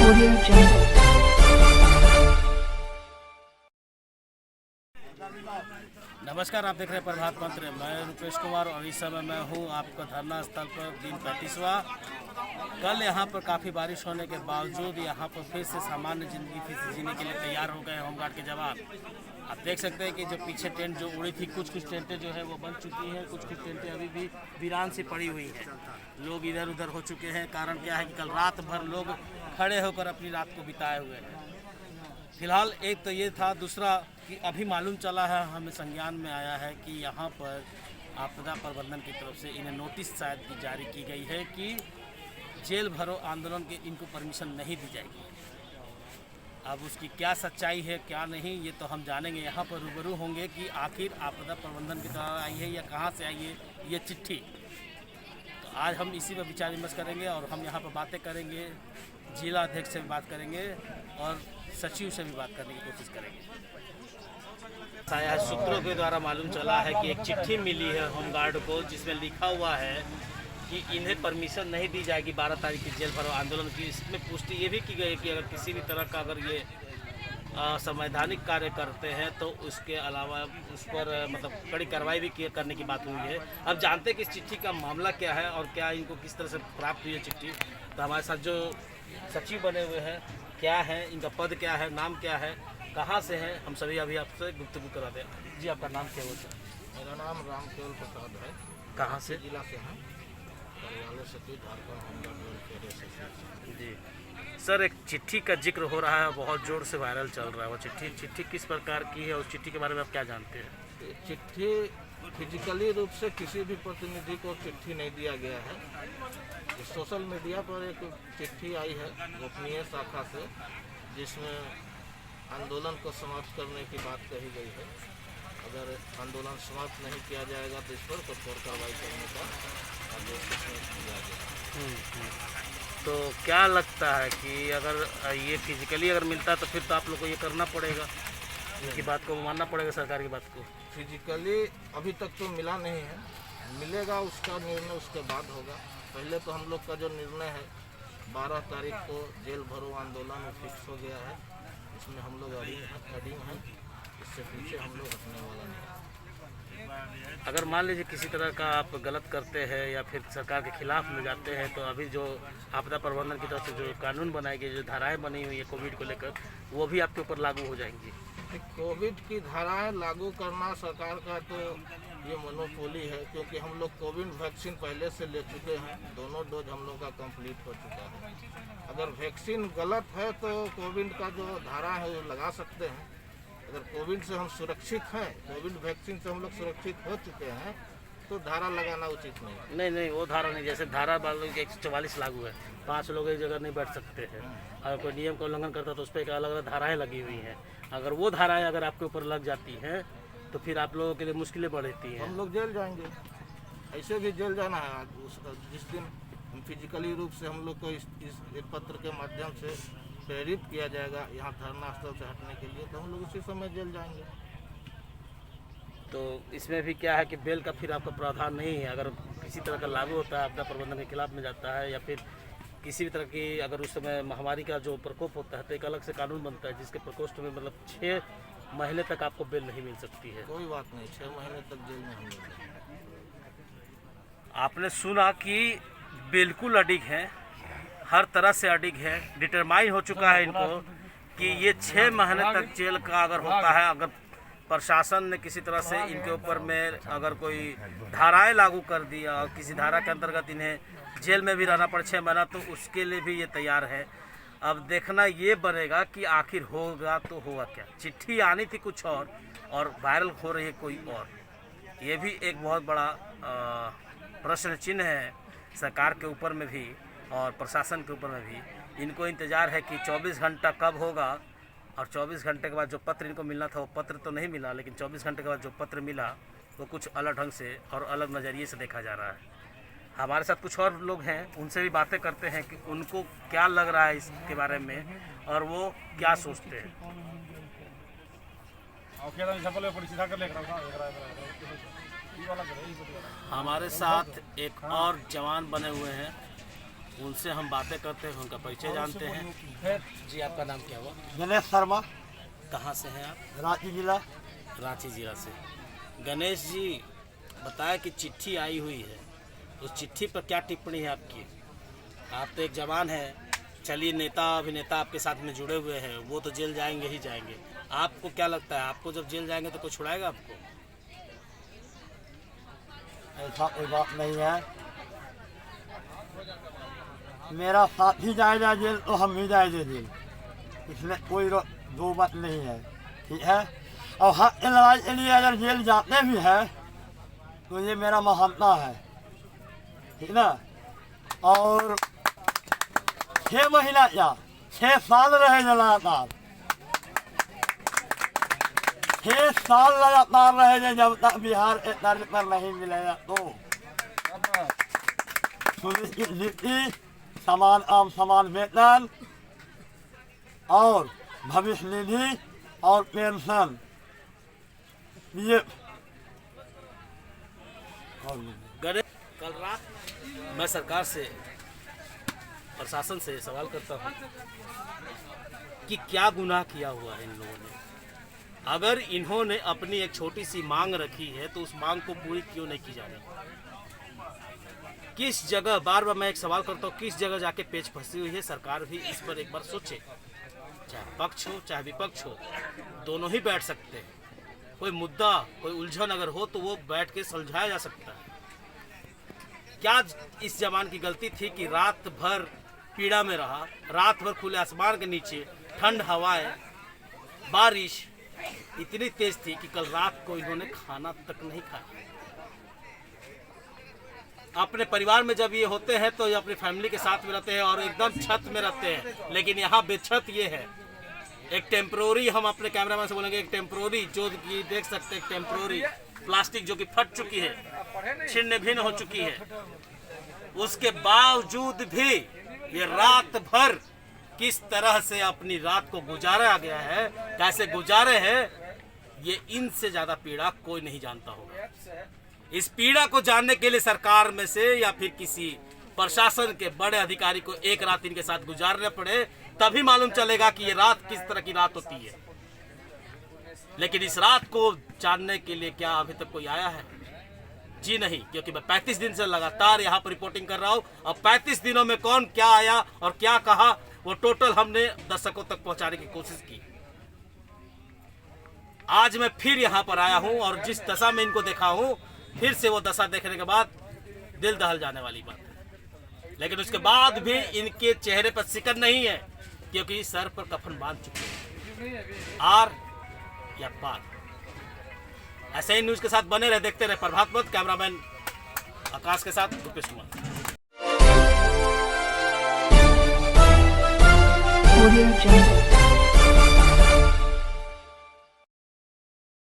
Audio Jungle. नमस्कार, आप देख रहे हैं प्रभात मंत्र। मैं रुपेश कुमार और इस समय मैं हूं आपका धरना स्थल पर दिन 35वां। कल यहां पर काफ़ी बारिश होने के बावजूद यहां पर फिर से सामान्य ज़िंदगी फिर से जीने के लिए तैयार हो गए होमगार्ड के जवान। आप देख सकते हैं कि जो पीछे टेंट जो उड़ी थी, कुछ टेंटें जो है वो बन चुकी हैं, कुछ टेंटें अभी भी वीरान सी पड़ी हुई हैं। लोग इधर उधर हो चुके हैं। कारण क्या है कि कल रात भर लोग खड़े होकर अपनी रात को बिताए हुए हैं। फिलहाल एक तो ये था, दूसरा कि अभी मालूम चला है, हमें संज्ञान में आया है कि यहाँ पर आपदा प्रबंधन की तरफ से इन्हें नोटिस शायद की जारी की गई है कि जेल भरो आंदोलन के इनको परमिशन नहीं दी जाएगी। अब उसकी क्या सच्चाई है क्या नहीं, ये तो हम जानेंगे। यहाँ पर रूबरू होंगे कि आखिर आपदा प्रबंधन की तरफ आई है या कहाँ से आई है ये चिट्ठी। तो आज हम इसी पर विचार विमर्श करेंगे और हम यहाँ पर बातें करेंगे, जिला अध्यक्ष से भी बात करेंगे और सचिव से भी बात करने की कोशिश करेंगे। सूत्रों के द्वारा मालूम चला है कि एक चिट्ठी मिली है होमगार्ड को, जिसमें लिखा हुआ है कि इन्हें परमिशन नहीं दी जाएगी 12 तारीख की जेल भरो आंदोलन की। इसमें पुष्टि ये भी की गई है कि अगर किसी भी तरह का अगर ये संवैधानिक कार्य करते हैं तो उसके अलावा उस पर मतलब कड़ी कार्रवाई भी करने की बात हुई है। अब जानते हैं कि इस चिट्ठी का मामला क्या है और क्या इनको किस तरह से प्राप्त हुई है चिट्ठी। तो हमारे साथ जो सचिव बने हुए हैं, क्या है इनका पद, क्या है नाम, क्या है, कहाँ से हैं, हम सभी अभी आपसे गुफ्तगू करा दें। जी, आपका नाम क्या होता है? मेरा नाम रामकेवल प्रसाद है। कहाँ से? जिला से हैं, कार्यालय सचिव झारखंड होमगार्ड वेलफेयर एसोसिएशन। जी सर, एक चिट्ठी का जिक्र हो रहा है, बहुत जोर से वायरल चल रहा है। वो चिट्ठी किस प्रकार की है, उस चिट्ठी के बारे में आप क्या जानते हैं? चिट्ठी फिजिकली रूप से किसी भी प्रतिनिधि को चिट्ठी नहीं दिया गया है। सोशल मीडिया पर एक चिट्ठी आई है गोपनीय शाखा से, जिसमें आंदोलन को समाप्त करने की बात कही गई है। अगर आंदोलन समाप्त नहीं किया जाएगा तो इस पर कठोर कार्रवाई करने का आदेश दिया गया। तो क्या लगता है कि अगर ये फिजिकली अगर मिलता है तो फिर तो आप लोग को ये करना पड़ेगा, इनकी बात को मानना पड़ेगा, सरकार की बात को। फिजिकली अभी तक तो मिला नहीं है, मिलेगा उसका निर्णय उसके बाद होगा। पहले तो हम लोग का जो निर्णय है 12 तारीख को जेल भरो आंदोलन फिक्स हो गया है। इसमें हम लोग अडिंग हैं, इससे पीछे हम लोग हटने वाला नहीं। अगर मान लीजिए किसी तरह का आप गलत करते हैं या फिर सरकार के खिलाफ में जाते हैं, तो अभी जो आपदा प्रबंधन की तरफ से जो कानून बनाए गए, जो धाराएं बनी हुई है कोविड को लेकर, वो भी आपके ऊपर लागू हो जाएंगी। कोविड की धाराएं लागू करना सरकार का तो ये मोनोपोली है, क्योंकि हम लोग कोविड वैक्सीन पहले से ले चुके हैं। दोनों डोज हम लोग का कंप्लीट हो चुका है। अगर वैक्सीन गलत है तो कोविड का जो धारा है वो लगा सकते हैं। अगर कोविड से हम सुरक्षित हैं, कोविड वैक्सीन से हम लोग सुरक्षित हो चुके हैं, तो धारा लगाना उचित नहीं। नहीं, वो धारा नहीं। जैसे धारा 144 लागू है, 5 लोग एक जगह नहीं बैठ सकते हैं। अगर कोई नियम का उल्लंघन करता है तो उस पर अलग अलग धाराएं लगी हुई हैं। अगर वो धाराएं अगर आपके ऊपर लग जाती हैं तो फिर आप लोगों के लिए मुश्किलें बढ़ती हैं। हम लोग जेल जाएंगे, ऐसे भी जेल जाना है। जिस दिन फिजिकली रूप से हम लोग को इस पत्र के माध्यम से प्रेरित किया जाएगा यहाँ धरना स्थल से हटने के लिए, तो हम लोग उसी समय जेल जाएंगे। तो इसमें भी क्या है कि बेल का फिर आपका प्रावधान नहीं है। अगर किसी तरह का लागू होता है, आपदा प्रबंधन के खिलाफ में जाता है या फिर किसी भी तरह की अगर उस समय महामारी का जो प्रकोप होता है, तो एक अलग से कानून बनता है जिसके प्रकोष्ठ में मतलब 6 महीने तक आपको बेल नहीं मिल सकती है। कोई बात नहीं, 6 महीने तक जेल में हम लोग। आपने सुना कि बिल्कुल अडिग हैं, हर तरह से अडिग है, डिटरमाइन हो चुका है इनको कि ये 6 महीने तक जेल का अगर होता है, अगर प्रशासन ने किसी तरह से इनके ऊपर में अगर कोई धाराएं लागू कर दिया और किसी धारा के अंतर्गत इन्हें जेल में भी रहना पड़े 6 महीना, तो उसके लिए भी ये तैयार है। अब देखना ये बनेगा कि आखिर होगा तो होगा क्या। चिट्ठी आनी थी कुछ और वायरल हो रही है कोई और। ये भी एक बहुत बड़ा प्रश्न चिन्ह है सरकार के ऊपर में भी और प्रशासन के ऊपर में भी। इनको इंतज़ार है कि 24 घंटा कब होगा, और 24 घंटे के बाद जो पत्र इनको मिलना था वो पत्र तो नहीं मिला, लेकिन 24 घंटे के बाद जो पत्र मिला वो कुछ अलग ढंग से और अलग नज़रिए से देखा जा रहा है। हमारे साथ कुछ और लोग हैं, उनसे भी बातें करते हैं कि उनको क्या लग रहा है इसके बारे में और वो क्या सोचते हैं। हमारे साथ एक और जवान बने हुए हैं, उनसे हम बातें करते हैं, उनका परिचय जानते हैं। जी, आपका नाम क्या हुआ? गणेश शर्मा, कहाँ से हैं आप? रांची जिला। रांची जिला से। गणेश जी, बताया कि चिट्ठी आई हुई है, उस चिट्ठी पर क्या टिप्पणी है आपकी? आप तो एक जवान हैं, चलिए नेता अभिनेता आपके साथ में जुड़े हुए हैं, वो तो जेल जाएंगे ही जाएंगे। आपको क्या लगता है, आपको जब जेल जाएंगे तो कोई छुड़ाएगा आपको? ऐसा कोई बात नहीं है, मेरा साथी जाएगा जेल तो हम भी जाएंगे जेल, इसमें कोई दो बात नहीं है, ठीक है। और हक की लड़ाई के लिए अगर जेल जाते भी हैं तो ये मेरा महानता है, ठीक ना। और 6 महीना क्या 6 साल रहे लगातार, 6 साल लगातार रहे जब तक बिहार के तर्ज पर नहीं मिलेगा तो सुनिश्चित नीति, समान आम समान वेतन और भविष्य निधि और पेंशन, ये गणेश, कल रात मैं सरकार से, प्रशासन से सवाल करता हूँ कि क्या गुनाह किया हुआ है इन लोगों ने। अगर इन्होंने अपनी एक छोटी सी मांग रखी है तो उस मांग को पूरी क्यों नहीं की जा रही? किस जगह, बार बार मैं एक सवाल करता हूँ, किस जगह जाके पेच फंसी हुई है? सरकार भी इस पर एक बार सोचे, चाहे पक्ष हो चाहे विपक्ष हो, दोनों ही बैठ सकते हैं। कोई मुद्दा, कोई उलझन अगर हो तो वो बैठ के सुलझाया जा सकता है। क्या इस जवान की गलती थी कि रात भर पीड़ा में रहा, रात भर खुले आसमान के नीचे, ठंड हवाएं, बारिश इतनी तेज थी कि कल रात को इन्होंने खाना तक नहीं खाया। अपने परिवार में जब ये होते हैं तो ये अपनी फैमिली के साथ में रहते हैं और एकदम छत में रहते हैं, लेकिन यहाँ बेछत ये है। एक टेम्प्रोरी, हम अपने कैमरामैन से बोलेंगे, एक टेम्प्रोरी जो कि देख सकते हैं, टेम्प्रोरी प्लास्टिक जो कि फट चुकी है, छिन्न भिन्न हो चुकी है, उसके बावजूद भी ये रात भर किस तरह से अपनी रात को गुजारा गया है, कैसे गुजारे हैं, ये इनसे ज्यादा पीड़ा कोई नहीं जानता होगा। इस पीड़ा को जानने के लिए सरकार में से या फिर किसी प्रशासन के बड़े अधिकारी को एक रात इनके साथ गुजारने पड़े, तभी मालूम चलेगा कि ये रात किस तरह की रात होती है। लेकिन इस रात को जानने के लिए क्या अभी तक कोई आया है? जी नहीं, क्योंकि मैं 35 दिन से लगातार यहाँ पर रिपोर्टिंग कर रहा हूँ और 35 दिनों में कौन क्या आया और क्या कहा, वो टोटल हमने दर्शकों तक पहुंचाने की कोशिश की। आज मैं फिर यहाँ पर आया हूँ और जिस दशा में इनको देखा हूँ, फिर से वो दशा देखने के बाद दिल दहल जाने वाली बात है। लेकिन उसके बाद भी इनके चेहरे पर सिकन नहीं है, क्योंकि सर पर कफन बांध चुके हैं, आर या पार। ऐसे ही न्यूज के साथ बने रहे, देखते रहे प्रभात पथ। कैमरामैन आकाश के साथ रुपेश कुमार। Audio Jungle.